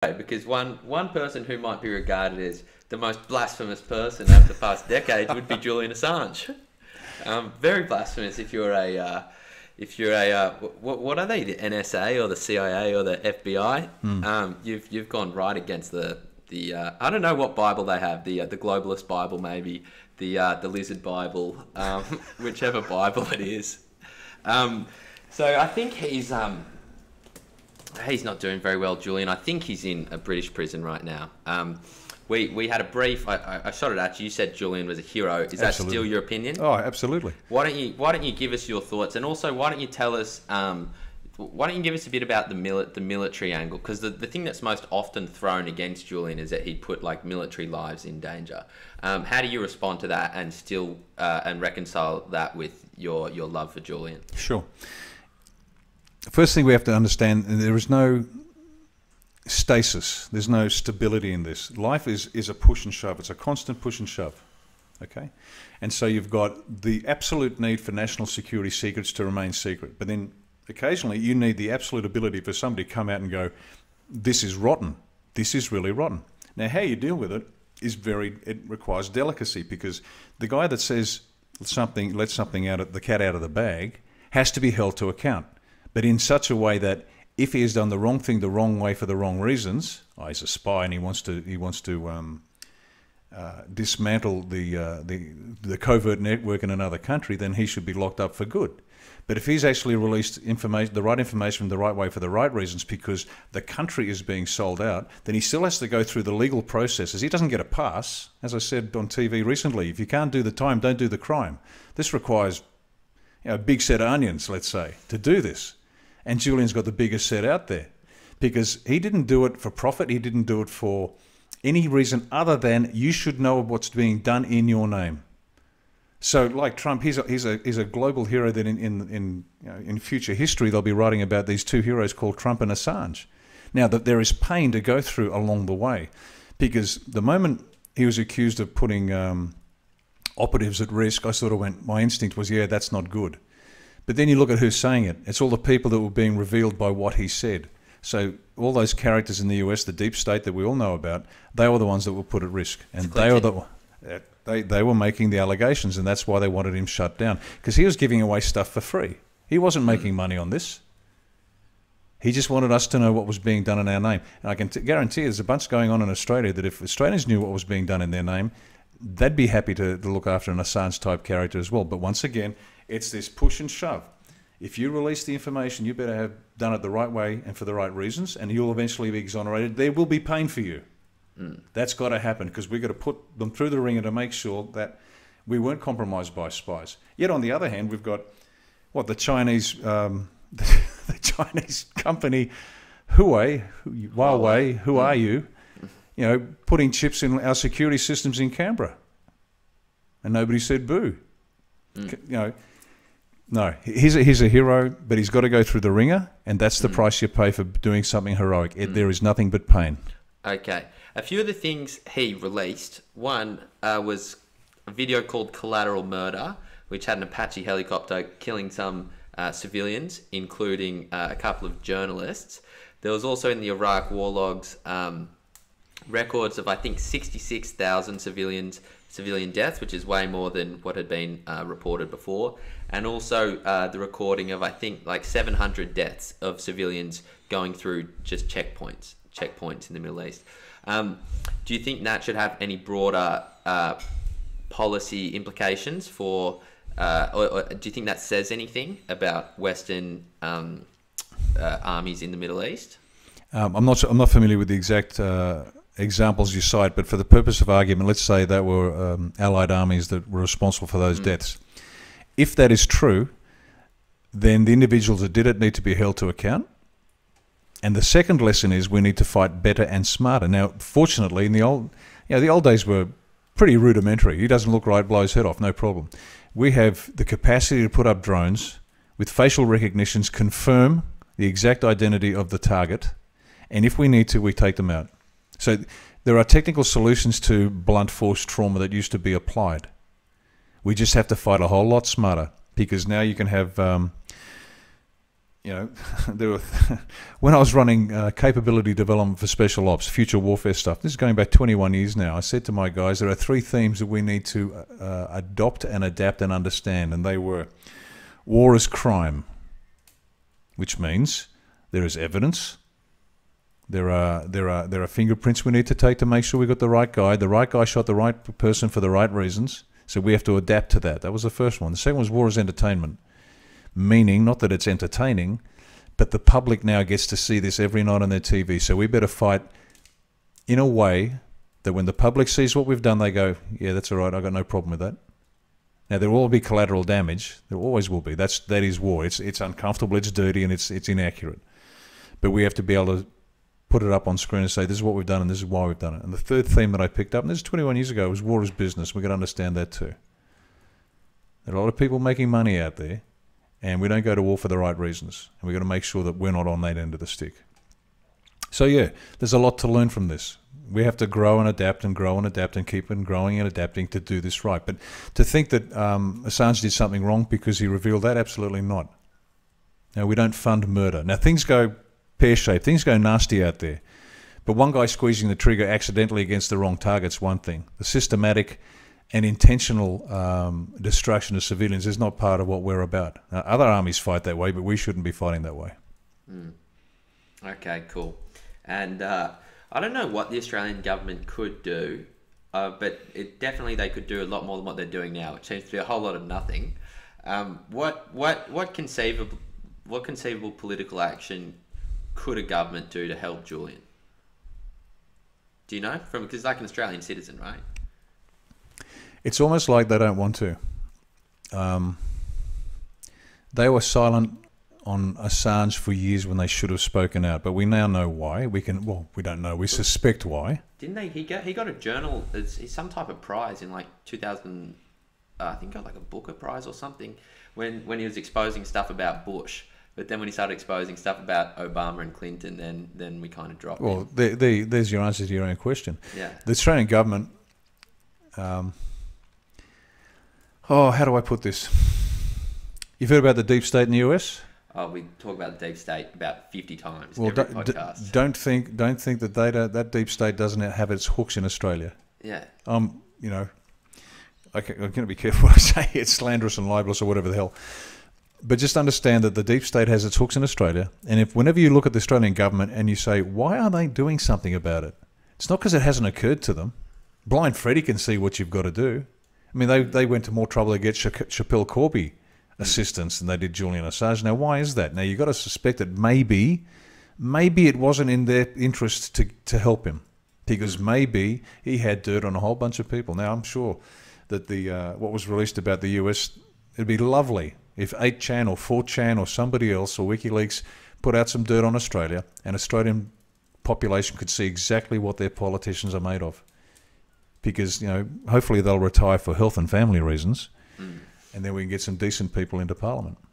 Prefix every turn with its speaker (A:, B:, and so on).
A: because one person who might be regarded as the most blasphemous person over the past decade would be Julian Assange. Very blasphemous what are they, the NSA or the CIA or the FBI? You've gone right against the I don't know what Bible they have, the globalist Bible, maybe the lizard Bible, whichever Bible it is. So I think he's not doing very well, Julian. I think he's in a British prison right now. We had a brief. I shot it at you. You said Julian was a hero. Is that still your opinion?
B: Oh, absolutely.
A: Why don't you give us your thoughts, and also why don't you tell us? Why don't you give us a bit about the military angle? Because the thing that's most often thrown against Julian is that he put like military lives in danger. How do you respond to that and still and reconcile that with your love for Julian?
B: Sure. First thing we have to understand, there is no stasis. There's no stability in this. Life is a push and shove. It's a constant push and shove. Okay? And so you've got the absolute need for national security secrets to remain secret. But then occasionally you need the absolute ability for somebody to come out and go, this is rotten. This is really rotten. Now, how you deal with it it requires delicacy, because the guy that says something, lets something out, the cat out of the bag, has to be held to account. But in such a way that if he has done the wrong thing the wrong way for the wrong reasons, he's a spy and he wants to dismantle the covert network in another country, then he should be locked up for good. But if he's actually released information, the right information the right way for the right reasons, because the country is being sold out, then he still has to go through the legal processes. He doesn't get a pass. As I said on TV recently, if you can't do the time, don't do the crime. This requires a big set of onions, let's say, to do this. And Julian's got the biggest set out there, because he didn't do it for profit. He didn't do it for any reason other than you should know what's being done in your name. So, like Trump, he's a global hero that in future history they'll be writing about these two heroes called Trump and Assange. Now, that there is pain to go through along the way, because the moment he was accused of putting operatives at risk, I sort of went, my instinct was, yeah, that's not good. But then you look at who's saying it. It's all the people that were being revealed by what he said. So all those characters in the US, the deep state that we all know about, they were the ones that were put at risk. And they were making the allegations, and that's why they wanted him shut down. Because he was giving away stuff for free. He wasn't making money on this. He just wanted us to know what was being done in our name. And I can guarantee there's a bunch going on in Australia that if Australians knew what was being done in their name, they'd be happy to look after an Assange-type character as well. But once again, it's this push and shove. If you release the information, you better have done it the right way and for the right reasons, and you'll eventually be exonerated. There will be pain for you. That's got to happen, because we've got to put them through the ringer to make sure that we weren't compromised by spies. Yet on the other hand, we've got the Chinese the Chinese company Huawei, who are you? You know, putting chips in our security systems in Canberra, and nobody said boo. You know, no, he's a hero, but he's got to go through the ringer, and that's the price you pay for doing something heroic. There is nothing but pain.
A: Okay. A few of the things he released, one was a video called Collateral Murder, which had an Apache helicopter killing some civilians, including a couple of journalists. There was also in the Iraq war logs records of, I think, 66,000 civilian deaths, which is way more than what had been reported before. And also the recording of, I think, like 700 deaths of civilians going through just checkpoints in the Middle East. Do you think that should have any broader policy implications for, or do you think that says anything about Western armies in the Middle East?
B: I'm not familiar with the exact examples you cite, but for the purpose of argument, let's say that were Allied armies that were responsible for those deaths. If that is true, then the individuals that did it need to be held to account. And the second lesson is we need to fight better and smarter. Now, fortunately, in the old days were pretty rudimentary. He doesn't look right, blow his head off, no problem. We have the capacity to put up drones with facial recognitions, confirm the exact identity of the target, and if we need to, we take them out. So there are technical solutions to blunt force trauma that used to be applied. We just have to fight a whole lot smarter, because now you can have you know, there were when I was running capability development for special ops, future warfare stuff. This is going back 21 years now. I said to my guys, there are three themes that we need to adopt and adapt and understand, and they were: war is crime, which means there is evidence. There are fingerprints we need to take to make sure we got the right guy. The right guy shot the right person for the right reasons. So we have to adapt to that. That was the first one. The second was war is entertainment, meaning not that it's entertaining, but the public now gets to see this every night on their TV. So we better fight in a way that when the public sees what we've done, they go, yeah, that's all right. I've got no problem with that. Now, there will all be collateral damage. There always will be. That is war. It's uncomfortable, it's dirty, and it's inaccurate. But we have to be able to put it up on screen and say, this is what we've done and this is why we've done it. And the third theme that I picked up, and this is 21 years ago, was war is business. We've got to understand that too. There are a lot of people making money out there, and we don't go to war for the right reasons. And we've got to make sure that we're not on that end of the stick. So yeah, there's a lot to learn from this. We have to grow and adapt and grow and adapt and keep on growing and adapting to do this right. But to think that Assange did something wrong because he revealed that, absolutely not. Now, we don't fund murder. Now, things go pear-shaped. Things go nasty out there. But one guy squeezing the trigger accidentally against the wrong target's one thing. The systematic and intentional destruction of civilians is not part of what we're about. Now, other armies fight that way, but we shouldn't be fighting that way.
A: Okay, cool. And I don't know what the Australian government could do, but definitely they could do a lot more than what they're doing now. It seems to be a whole lot of nothing. What conceivable political action could a government do to help Julian? Do you know? Because he's like an Australian citizen, right?
B: It's almost like they don't want to. They were silent on Assange for years when they should have spoken out, but we now know why. We don't know. We suspect why.
A: Didn't they? He got a journal. It's some type of prize in like 2000. I think got like a Booker Prize or something when he was exposing stuff about Bush. But then when he started exposing stuff about Obama and Clinton, then we kind of dropped him.
B: There's your answer to your own question.
A: Yeah.
B: The Australian government, how do I put this? You've heard about the deep state in the US?
A: Oh, we talk about the deep state about 50 times
B: well,
A: every podcast.
B: Don't think that that deep state doesn't have its hooks in Australia.
A: Yeah.
B: I'm going to be careful what I say. It's slanderous and libelous or whatever the hell. But just understand that the deep state has its hooks in Australia. And whenever you look at the Australian government and you say, why are they doing something about it? It's not because it hasn't occurred to them. Blind Freddie can see what you've got to do. I mean, they went to more trouble to get Schapelle Corby assistance than they did Julian Assange. Now, why is that? Now, you've got to suspect that maybe it wasn't in their interest to help him, because maybe he had dirt on a whole bunch of people. Now, I'm sure that what was released about the US, it'd be lovely if 8chan or 4chan or somebody else or WikiLeaks put out some dirt on Australia, and Australian population could see exactly what their politicians are made of. Because, hopefully they'll retire for health and family reasons, and then we can get some decent people into Parliament.